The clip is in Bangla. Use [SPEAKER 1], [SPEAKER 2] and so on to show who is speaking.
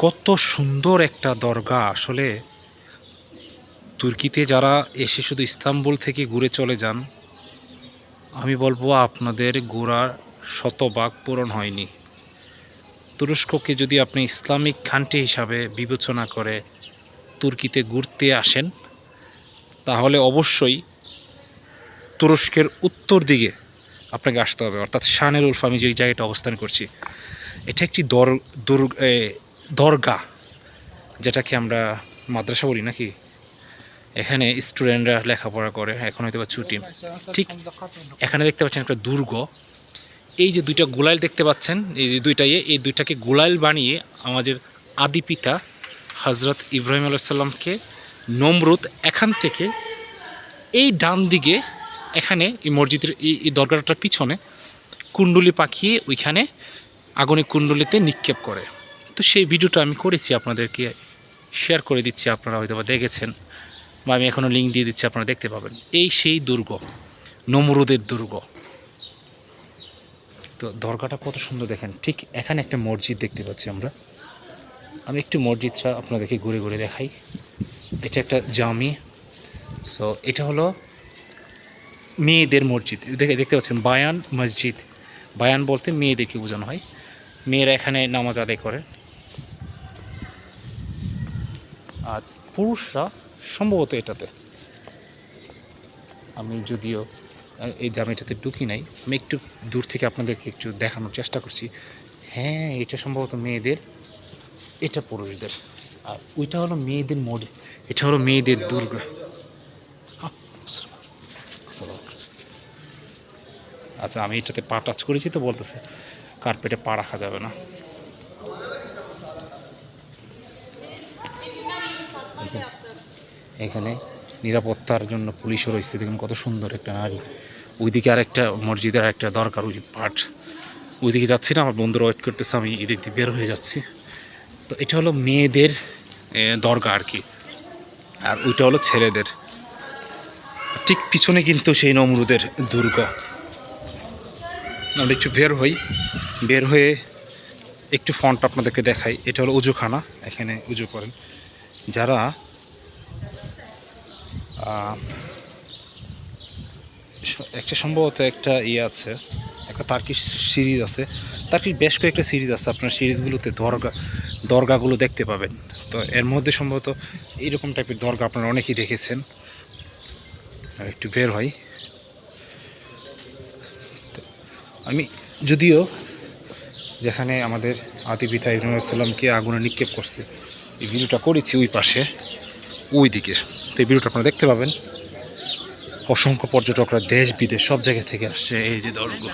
[SPEAKER 1] কত সুন্দর একটা দরগা আসলে। তুর্কিতে যারা এসে শুধু ইস্তাম্বুল থেকে ঘুরে চলে যান, আমি বলবো আপনাদের ঘোরার শতভাগ পূরণ হয়নি। তুরস্ককে যদি আপনি ইসলামিক কান্ট্রি হিসাবে বিবেচনা করে তুর্কিতে ঘুরতে আসেন, তাহলে অবশ্যই তুরস্কের উত্তর দিকে আপনাকে আসতে হবে, অর্থাৎ শানেরুলফ, আমি যে জায়গাটা অবস্থান করছি, এটা একটি দরগা, যেটাকে আমরা মাদ্রাসা বলি নাকি। এখানে স্টুডেন্টরা লেখাপড়া করে, এখন হয়তো বা ছুটি। ঠিক এখানে দেখতে পাচ্ছেন একটা দুর্গ। এই যে দুইটা গোলাইল দেখতে পাচ্ছেন, এই যে এই দুইটাকে গোলাইল বানিয়ে আমাদের আদি পিতা হজরত ইব্রাহিম আলাইসাল্লামকে নমরুদ এখান থেকে এই ডান দিকে, এখানে এই মসজিদের এই দরগাটার পিছনে কুণ্ডুলি পাকিয়ে ওইখানে আগুনের কুণ্ডলিতে নিক্ষেপ করে। তো সেই ভিডিওটা আমি করেছি, আপনাদেরকে শেয়ার করে দিচ্ছি, আপনারা হয়তো বা দেখেছেন, বা আমি এখনও লিঙ্ক দিয়ে দিচ্ছি, আপনারা দেখতে পাবেন। এই সেই দুর্গ, নমরুদের দুর্গ। তো দরগাটা কত সুন্দর দেখেন। ঠিক এখানে একটা মসজিদ দেখতে পাচ্ছি আমরা। আমি একটু মসজিদটা আপনাদেরকে ঘুরে ঘুরে দেখাই। এটা একটা জামি। সো এটা হলো মেয়েদের মসজিদ। দেখতে পাচ্ছেন বায়ান মসজিদ। বায়ান বলতে মেয়েদেরকে বোঝানো হয়। মেয়েরা এখানে নামাজ আদায় করে, আর পুরুষরা সম্ভবত এটাতে, আমি যদিও এই জামিটাতে ঢুকি নাই, আমি একটু দূর থেকে আপনাদেরকে একটু দেখানোর চেষ্টা করছি। হ্যাঁ, এটা সম্ভবত মেয়েদের, এটা পুরুষদের। আর ওইটা হলো মেয়েদের এটা হলো মেয়েদের দুর্গ। আচ্ছা, আমি এটাতে পা টাচ করেছি তো বলতেছে কার্পেটে পা রাখা যাবে না। এখানে নিরাপত্তার জন্য পুলিশও রয়েছে। দেখুন কত সুন্দর একটা নারী। ওইদিকে আরেকটা মসজিদের আরেকটা দরকার, ওই পাঠ, ওইদিকে যাচ্ছি না, আমার বন্ধুরা ওয়েট করতেছে, আমি এদিক দিয়ে বের হয়ে যাচ্ছি। তো এটা হলো মেয়েদের দরগা আর কি, আর ওইটা হলো ছেলেদের। ঠিক পিছনে কিন্তু সেই নমরুদের দুর্গ। আমরা একটু বের হয়ে একটু ফন্ট আপনাদেরকে দেখাই। এটা হলো উজুখানা, এখানে উজু করেন যারা একটা সম্ভবত একটা আছে, একটা তার্কিশ সিরিজ আছে, তার্কিশ বেশ কয়েকটা সিরিজ আছে, আপনার সিরিজগুলোতে দরগাগুলো দেখতে পাবেন। তো এর মধ্যে সম্ভবত এইরকম টাইপের দরগা আপনারা অনেকেই দেখেছেন। একটু বের হয়। আমি যদিও যেখানে আমাদের আদি পিতা ইব্রাহিম আলাইহিস সালামকে আগুনে নিক্ষেপ করছে, এই ভিডিওটা করেছি ওই পাশে, ওই দিকে। তো এই ভিডিওটা আপনারা দেখতে পাবেন। অসংখ্য পর্যটকরা দেশ বিদেশ সব জায়গা থেকে আসছে এই যে দরগা।